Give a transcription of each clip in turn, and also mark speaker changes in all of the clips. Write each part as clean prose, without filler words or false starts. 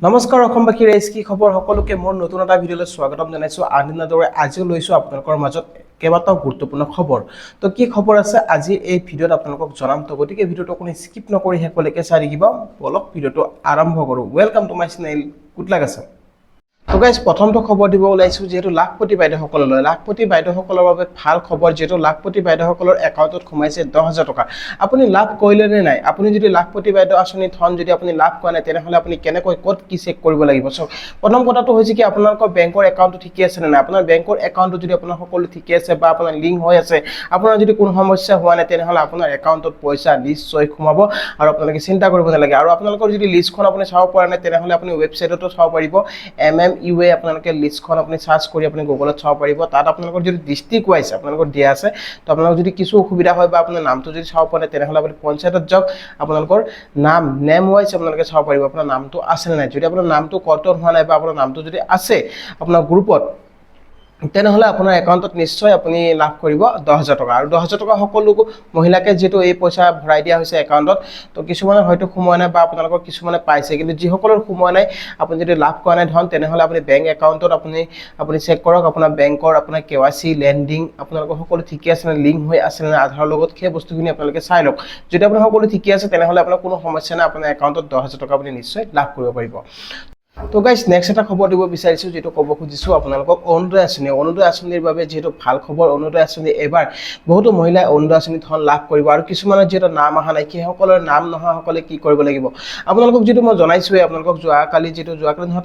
Speaker 1: নমস্কাৰ অসমবাসী ৰাইজ কি খবৰ সকলোকে মোৰ নতুন এটা ভিডিঅ'লৈ স্বাগতম জনাইছো আনদিনৰ দৰে আজিও লৈছো আপোনালোকৰ মাজত কেইবাটাও গুৰুত্বপূৰ্ণ খবৰ তো কি খবৰ আছে আজি এই ভিডিঅ'ত আপোনালোকক জনাম তো গতিকে ভিডিঅ'টো কোনো স্কিপ নকৰি শেষলৈকে চাই থাকিব বলক ভিডিঅ'টো আৰম্ভ কৰো welcome to my channel good luck আছে তো গাইজ প্ৰথমটো খবৰ দিব ওলাইছো যেহেতু লাখপতি বাইদেউসকললৈ লাখপতি বাইদেউসকলৰ বাবে ভাল খবৰ যেহেতু লাখপতি বাইদেউসকলৰ একাউণ্টত সোমাইছে 10,000 টকা আপুনি লাভ কৰিলে নে নাই আপুনি যদি লাখপতি বাইদেউ আঁচনি ধন যদি আপুনি লাভ কৰা নাই তেনেহলে আপুনি কেনেকৈ ক'ত কি চেক কৰিব লাগিব সো প্ৰথম কথাটো হৈছে কি আপোনালোকৰ বেংকৰ একাউণ্টটো ঠিকে আছে নে নাই আপোনাৰ বেংকৰ একাউণ্টটো যদি আপোনাৰ সকলো ঠিকে আছে বা আপোনাৰ লিংক হৈ আছে আপোনাৰ যদি কোনো সমস্যা হোৱা নাই তেনেহলে আপোনাৰ একাউণ্টত পইচা নিশ্চয় সোমাব আৰু আপোনালোকে চিন্তা কৰিব নালাগে আৰু আপোনালোকৰ যদি লিষ্টখন আপুনি চাব পৰা নাই তেনেহলে আপুনি ৱেবছাইটতো চাব পাৰিব MMUA আপোনালোকে লিষ্টখন আপুনি সাৰ্চ কৰি আপুনি গুগলত চাব পাৰিব তাত আপোনালোকৰ যদি ডিস্ট্ৰিক্ট ওয়াইজ আপোনালোকৰ দিয়া আছে তো আপোনালোকৰ যদি কিছু অসুবিধা হয় বা আপোনাৰ নামটো যদি চাব পৰা নাই তেনেহলে আপুনি পঞ্চায়তত যাওক আপোনালোকৰ নেম ওয়াইজ আপোনালোকে চাব পাৰিব আপোনাৰ নামটো আছে নে নাই যদি আপোনাৰ নামটো কৰ্তন হোৱা নাই বা আপোনাৰ নামটো যদি আছে আপোনাৰ গ্ৰুপত তেনেহলে আপোনাৰ একাউণ্টত নিশ্চয় আপুনি লাভ কৰিব 10,000 টকা আৰু 10,000 টকা সকলো মহিলাকে যেটো এই পইচা ভৰাই দিয়া হৈছে একাউণ্টত তো কিছুমানে হয়তো সোমোৱা নাই বা আপোনালোকৰ কিছুমানে পাইছে কিন্তু যিসকলৰ সোমোৱা নাই আপুনি যদি লাভ কৰা নাই ধন তেনেহলে আপুনি বেংক একাউণ্টত আপুনি চেক কৰক আপোনাৰ বেংকৰ আপোনাৰ KYC লেন্ডিং আপোনালোকৰ সকলো ঠিকে আছে নে লিংক হৈ আছে নে আধাৰৰ লগত সেই বস্তুখিনি আপোনালোকে চাই লওক যদি আপোনাৰ সকলো ঠিকে আছে তেনেহলে আপোনাৰ কোনো সমস্যা নাই আপোনাৰ একাউণ্টত 10,000 টকা আপুনি নিশ্চয় লাভ কৰিব পাৰিব তো গাইস নেক্সট এটা খবৰ দিব বিচাৰিছো যেটো ক'ব খুজিছো আপোনালোকক অৰুণোদয় আঁচনিৰ বাবে যেটো ভাল খবৰ অৰুণোদয় আঁচনি এবাৰ বহুতো মহিলাই অৰুণোদয় আঁচনি ধন লাভ কৰিব আৰু কিছুমানৰ যেটো নাম আহা নাই কি সকলৰ নাম নহা সকলে কি কৰিব লাগিব আপোনালোকক যেটো মই জনাইছো আপোনালোকক যোৱাকালি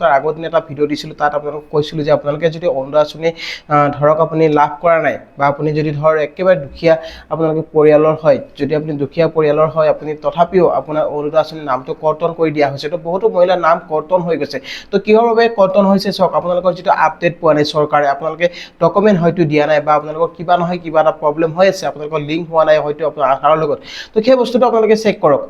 Speaker 1: তাৰ আগৰ দিন এটা ভিডিও দিছিলো তাত আপোনালোকক কৈছিলো যে আপোনালোকে যদি অৰুণোদয় আঁচনি ধৰক আপুনি লাভ কৰা নাই বা আপুনি যদি ধৰ একেবাৰে দুখীয়া আপোনালোকে পৰিয়ালৰ হয় যদি আপুনি দুখীয়া পৰিয়ালৰ হয় আপুনি তথাপিও আপোনাৰ অৰুণোদয় আঁচনিৰ নামটো কৰ্তন কৰি দিয়া হৈছে তো বহুতো মহিলাৰ নাম কৰ্তন হৈ গৈছে তো কিহৰ বাবে কৰ্তন হৈছে সক আপোনালোকৰ যেটো আপডেট পোৱা নাই চৰকাৰে আপোনালোকে ডকুমেন্ট হয়তো দিয়া নাই বা আপোনালোকৰ কিবা নহয় কিবা এটা প্ৰবলেম হৈ আছে আপোনালোকৰ লিংক হোৱা নাই হয়তো আপোনাৰ আধাৰৰ লগত তো সেই বস্তুটো আপোনালোকে চেক কৰক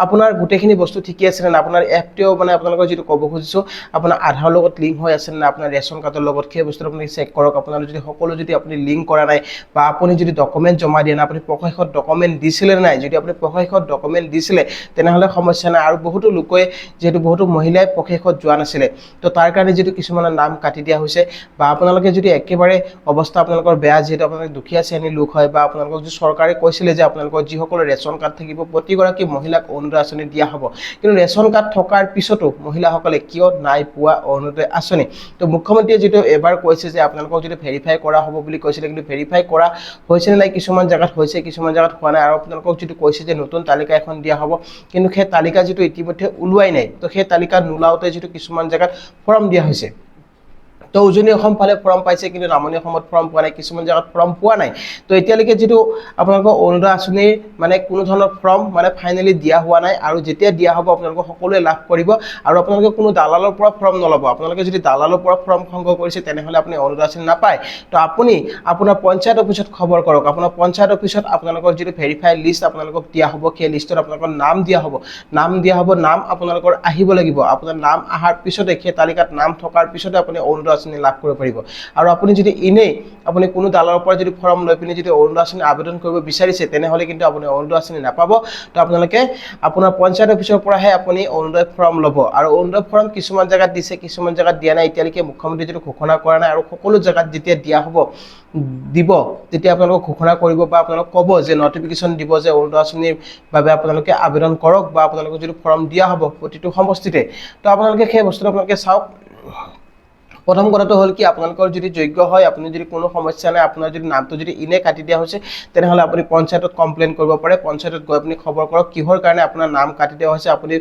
Speaker 1: আপোনাৰ গুটেখিনি বস্তু ঠিকে আছে না আপোনাৰ এপটিও মানে আপোনালোকৰ যেটো ক'ব খুজিছো আপোনাৰ আধাৰৰ লগত লিংক হৈ আছে না আপোনাৰ ৰেশন কাৰ্ডৰ লগত সেই বস্তুটো আপুনি চেক কৰক আপোনালোকে যদি সকলো যদি আপুনি লিংক কৰা নাই বা আপুনি যদি ডকুমেন্ট জমা দিয়া না আপুনি প্ৰকাশত ডকুমেন্ট দিছিলে নাই যদি আপুনি প্ৰকাশত ডকুমেন্ট দিছিলে তেনেহলে সমস্যা নাই আৰু বহুতো লোকে যেটো বহুতো মহিলাই প্ৰকাশত যোৱা নাছিলে তো তাৰ কাৰণে যেটো কিছুমানৰ নাম কাটি দিয়া হৈছে বা আপোনালোকে যদি একেবাৰে অৱস্থা আপোনালোকৰ বেয়া যেটো আপোনালোক দুখীয়া শ্ৰেণীৰ লোক হয় বা আপোনালোকক যদি চৰকাৰে কৈছিলে যে আপোনালোকৰ যিসকলৰ ৰেশন কাৰ্ড থাকিব প্ৰতিগৰাকী মহিলাক অৰুণোদয় আঁচনি দিয়া হ'ব কিন্তু ৰেশন কাৰ্ড থকাৰ পিছতো মহিলাসকলে কিয় নাই পোৱা অৰুণোদয় আঁচনি তো মুখ্যমন্ত্ৰীয়ে যেটো এবাৰ কৈছে যে আপোনালোকক যদি ভেৰিফাই কৰা হ'ব বুলি কৈছিলে কিন্তু ভেৰিফাই কৰা হৈছে নাই কিছুমান জায়গাত হৈছে কিছুমান জায়গাত হোৱা নাই আৰু আপোনালোকক যেটো কৈছে যে নতুন তালিকা এখন দিয়া হ'ব কিন্তু সেই তালিকা যেটো ইতিমধ্যে উলুৱাই নাই তো সেই তালিকা নুলাওতে যেটো কিছুমান জায়গাত ফৰ্ম দিয়া হৈছে তো উজনি অসম ফালে ফৰ্ম পাইছে কিন্তু নামনি অসমত ফৰ্ম পোৱা নাই কিছুমান জায়গাত ফৰ্ম পোৱা নাই তো এতিয়ালৈকে যেটো আপোনালোকৰ অৰুণোদয় আঁচনিৰ মানে কোনো ধৰণৰ ফৰ্ম মানে ফাইনালি দিয়া হোৱা নাই আৰু যেতিয়া দিয়া হ'ব আপোনালোক সকলোৱে লাভ কৰিব আৰু আপোনালোকে কোনো দালালৰ পৰা ফৰ্ম নলব আপোনালোকে যদি দালালৰ পৰা ফৰ্ম সংগ্ৰহ কৰিছে তেনেহলে আপুনি অৰুণোদয় আঁচনি নাপায় তো আপুনি আপোনাৰ পঞ্চায়ত অফিচত খবৰ কৰক আপোনাৰ পঞ্চায়ত অফিচত আপোনালোকৰ যেটো ভেৰিফাই লিষ্ট আপোনালোকক দিয়া হ'ব সেই লিষ্টত আপোনালোকৰ নাম দিয়া হ'ব নাম আপোনালোকৰ আহিব লাগিব আপোনাৰ নাম আহাৰ পিছতে সেই তালিকাত নাম থকাৰ পিছতে আপুনি অৰুণোদয় আঁচনি লাভ কৰিব পাৰিব আৰু আপুনি যদি ইনে আপুনি কোনো দালালৰ পৰা যদি ফৰ্ম লৈ পিনি যদি অৰুণোদয় আঁচনি আবেদন কৰিব বিচাৰিছে তেনেহলে কিন্তু আপুনি অৰুণোদয় আঁচনি নাপাব তো আপোনালোকে আপোনাৰ পঞ্চায়ত অফিচৰ পৰাহে আপুনি অৰুণোদয় ফৰ্ম ল'ব আৰু অৰুণোদয় ফৰ্ম কিছুমান জায়গাত দিছে কিছুমান জায়গাত দিয়া নাই এতিয়ালৈকে মুখ্যমন্ত্ৰী যেটো ঘোষণা কৰা নাই আৰু সকলো জায়গাত যেতিয়া দিয়া হ'ব দিব তেতিয়া আপোনালোক ঘোষণা কৰিব বা আপোনালোক ক'ব যে নটিফিকেশন দিব যে অৰুণোদয় আঁচনিৰ বাবে আপোনালোকে আবেদন কৰক বা আপোনালোকক যেটো ফৰ্ম দিয়া হ'ব প্ৰতিটো সমষ্টিতে তো আপোনালোকে সেই বস্তুটো আপোনালোকে চাওক প্ৰথম কথাটো হল কি আপোনালোকৰ যদি যোগ্য হয় আপুনি যদি কোনো সমস্যা নাই আপোনাৰ যদি নামটো যদি ইনে কাটি দিয়া হৈছে তেনেহলে আপুনি পঞ্চায়তত কমপ্লেইন কৰিব পাৰে পঞ্চায়তত গৈ আপুনি খবৰ কৰক কিহৰ কাৰণে আপোনাৰ নাম কাটি দিয়া হৈছে আপুনি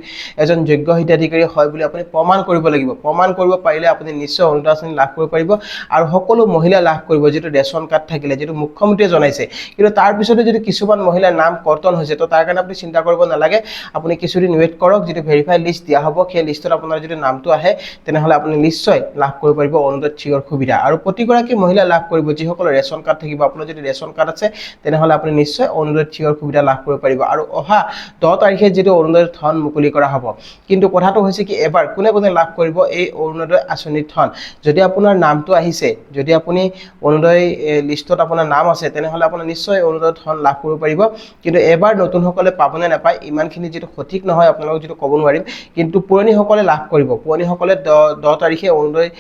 Speaker 1: এজন যোগ্য হিতাধিকাৰী হয় বুলি আপুনি প্ৰমাণ কৰিব লাগিব প্ৰমাণ কৰিব পাৰিলে আপুনি নিশ্চয় অৰুণোদয় আঁচনি লাভ কৰিব পাৰিব আৰু সকলো মহিলা লাভ কৰিব যেটো ৰেশন কাৰ্ড থাকিলে যেটো মুখ্যমন্ত্ৰীয়ে জনাইছে কিন্তু তাৰ পিছতে যদি কিছুমান মহিলাৰ নাম কৰ্তন হৈছে তো তাৰ কাৰণে আপুনি চিন্তা কৰিব নালাগে আপুনি কিছুদিন ওয়েট কৰক যেটো ভেৰিফাই লিষ্ট দিয়া হ'ব সেই লিষ্টত আপোনাৰ যদি নামটো আহে তেনেহলে আপুনি নিশ্চয় লাভ কৰিব পাৰিব অৰুণোদয় 3ৰ সুবিধা আৰু প্ৰতিগৰাকী মহিলা লাভ কৰিব যিসকলৰ ৰেচন কাৰ্ড থাকিব আপোনাৰ যদি ৰেচন কাৰ্ড আছে তেনেহলে আপুনি নিশ্চয় অৰুণোদয় 3ৰ সুবিধা লাভ কৰিব পাৰিব আৰু অহা 10 তাৰিখে যেটো অৰুণোদয় ধন মুকলি কৰা হ'ব কিন্তু কথাটো হৈছে কি এবাৰ কোনে কোনে লাভ কৰিব এই অৰুণোদয় আঁচনিৰ ধন যদি আপোনাৰ নামটো আহিছে যদি আপুনি অৰুণোদয় লিষ্টত আপোনাৰ নাম আছে তেনেহলে আপুনি নিশ্চয় অৰুণোদয় ধন লাভ কৰিব পাৰিব কিন্তু এবাৰ নতুন সকলে পাবনে নাপায় ইমানখিনি যেটো সঠিক নহয় আপোনালোক যেটো ক'ব নোৱাৰিম কিন্তু পুৰণি সকলে লাভ কৰিব পুৰণি সকলে 10 তাৰিখে অৰুণোদয়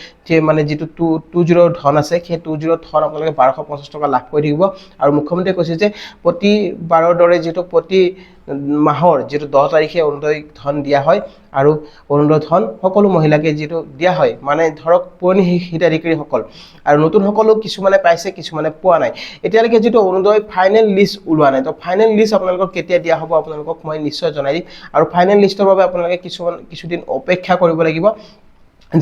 Speaker 1: মানে যেটো 20 ধন আছে সেই 20 ধন আপোনালোকে 1250 টকা লাভ কৰি দিব আৰু মুখ্যমন্ত্ৰীয়ে কৈছে যে প্ৰতি বাৰৰ দৰে যেটো প্ৰতি মাহৰ যেটো 10 তাৰিখে অৰুণোদয় ধন দিয়া হয় আৰু অৰুণোদয় ধন সকলো মহিলাকে যেটো দিয়া হয় মানে ধৰক পুৰণি হিতাধিকাৰী সকল আৰু নতুন সকলো কিছুমানে পাইছে কিছুমানে পোৱা নাই এতিয়ালৈকে যেটো অৰুণোদয় ফাইনেল লিষ্ট ওলোৱা নাই তো ফাইনেল লিষ্ট আপোনালোকক কেতিয়া দিয়া হ'ব আপোনালোকক মই নিশ্চয় জনাই দিম আৰু ফাইনেল লিষ্টৰ বাবে আপোনালোকে কিছুদিন অপেক্ষা কৰিব লাগিব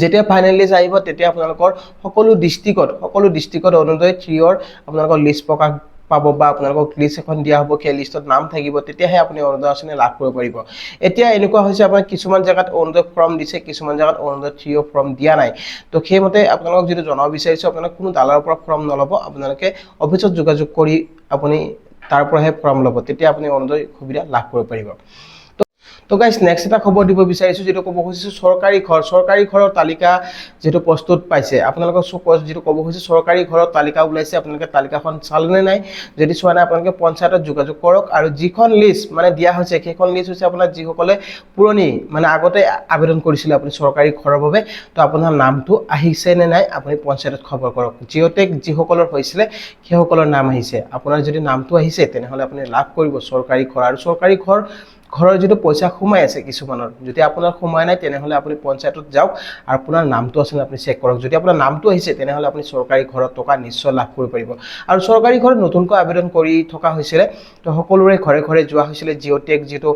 Speaker 1: যেতিয়া ফাইনেল লিষ্ট আহিব তেতিয়া আপোনালোকৰ সকলো ডিস্ট্ৰিক্টত অৰুণোদয় 3ৰ আপোনালোকৰ লিষ্ট প্ৰকাশ পাব বা আপোনালোকক লিষ্ট এখন দিয়া হ'ব সেই লিষ্টত নাম থাকিব তেতিয়াহে আপুনি অৰুণোদয় আঁচনি লাভ কৰিব পাৰিব এতিয়া এনেকুৱা হৈছে আপোনাৰ কিছুমান জায়গাত অৰুণোদয় ফৰ্ম দিছে কিছুমান জায়গাত অৰুণোদয় 3ৰ ফৰ্ম দিয়া নাই তো সেইমতে আপোনালোকক যেটো জনাব বিচাৰিছো আপোনালোক কোনো দালালৰ পৰা ফৰ্ম নলব আপোনালোকে অফিচত যোগাযোগ কৰি আপুনি তাৰ পৰাহে ফৰ্ম ল'ব তেতিয়া আপুনি অৰুণোদয় সুবিধা লাভ কৰিব পাৰিব তো গাইস নেক্সট এটা খবৰ দিব বিচাৰিছো যেটো ক'ব খুজিছো সৰকাৰি ঘৰৰ তালিকা যেটো প্ৰস্তুত পাইছে আপোনালোকক যেটো ক'ব খুজিছো সৰকাৰি ঘৰৰ তালিকা ওলাইছে আপোনালোকে তালিকাখন চালনে নাই যদি চোৱা নাই আপোনালোকে পঞ্চায়তত যোগাযোগ কৰক আৰু যিখন লিষ্ট মানে দিয়া হৈছে সেইখন লিষ্ট হৈছে আপোনাৰ যিসকলে পুৰণি মানে আগতে আবেদন কৰিছিল আপুনি সৰকাৰি ঘৰৰ বাবে তো আপোনাৰ নামটো আহিছে নে নাই আপুনি পঞ্চায়তত খবৰ কৰক জিঅটেক যিসকলৰ হৈছিলে সেইসকলৰ নাম আহিছে আপোনাৰ যদি নামটো আহিছে তেনেহলে আপুনি লাভ কৰিব সৰকাৰি ঘৰ আৰু সৰকাৰি ঘৰৰ যেটো পইচা সোমাই আছে কিছুমানৰ যদি আপোনাৰ সোমাই নাই তেনেহলে আপুনি পঞ্চায়তত যাওক আৰু আপোনাৰ নামটো আছে আপুনি চেক কৰক যদি আপোনাৰ নামটো আহিছে তেনেহলে আপুনি সৰকাৰি ঘৰৰ টকা নিশ্চয় লাভ কৰিব পাৰিব আৰু সৰকাৰি ঘৰ নতুনকৈ আবেদন কৰি থকা হৈছিল তো সকলোৰে ঘৰে ঘৰে যোৱা হৈছিল জিঅটেক যেটো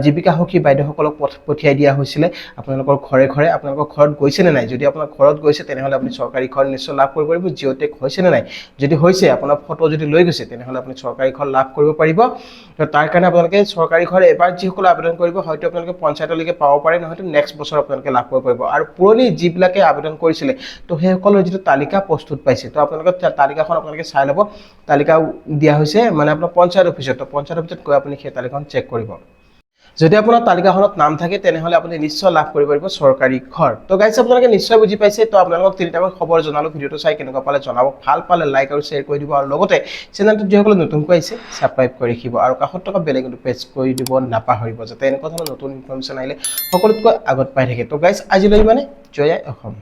Speaker 1: জীৱিকা সখী বাইদেউসকলক পঠিয়াই দিয়া হৈছিল আপোনালোকৰ ঘৰে ঘৰে আপোনালোকৰ ঘৰত গৈছে নে নাই যদি আপোনাৰ ঘৰত গৈছে তেনেহলে আপুনি সৰকাৰি ঘৰ নিশ্চয় লাভ কৰিব পাৰিব জিঅটেক হৈছে নে নাই যদি হৈছে আপোনাৰ ফটো যদি লৈ গৈছে তেনেহলে আপুনি সৰকাৰি ঘৰ লাভ কৰিব পাৰিব তো তাৰ কাৰণে আপোনালোকে সৰকাৰি ঘৰ এবাৰ যিসকল আবেদন কৰিব হয়তো আপোনালোকে পঞ্চায়তলৈকে পাব পাৰে নহয়তো নেক্সট বছৰ আপোনালোকে লাভ কৰিব পাৰিব আৰু পুৰণি যিবিলাকে আবেদন কৰিছিল তো সেইসকলৰ যেটো তালিকা প্ৰস্তুত পাইছে তো আপোনালোকে তালিকাখন আপোনালোকে চাই ল'ব তালিকা দিয়া হৈছে মানে আপোনাৰ পঞ্চায়ত অফিচত গৈ আপুনি সেই তালিকাখন চেক কৰিব যদি আপোনাৰ তালিকাখনত নাম থাকে তেনেহলে আপুনি নিশ্চয় লাভ কৰিব পাৰিব সৰকাৰি ঘৰ তো গাইস আপোনালোকে নিশ্চয় বুজি পাইছে তো আপোনালোকক তিনিটাকৈ খবৰ জনালো ভিডিওটো চাই কেনেকুৱা পালে জনাব ভাল পালে লাইক আৰু শেয়াৰ কৰি দিব আৰু লগতে চেনেলটো যিসকলে নতুনকৈ আহিছে সাবস্ক্ৰাইব কৰি ৰাখিব আৰু কাষত থকা বেল আইকনটো প্ৰেছ কৰি দিব নাপাহৰিব যাতে এনেকুৱা ধৰণৰ নতুন ইনফৰমেশ্যন আহিলে সকলোতকৈ আগত পাই থাকে তো গাইস আজিলৈ মানে জয় অসম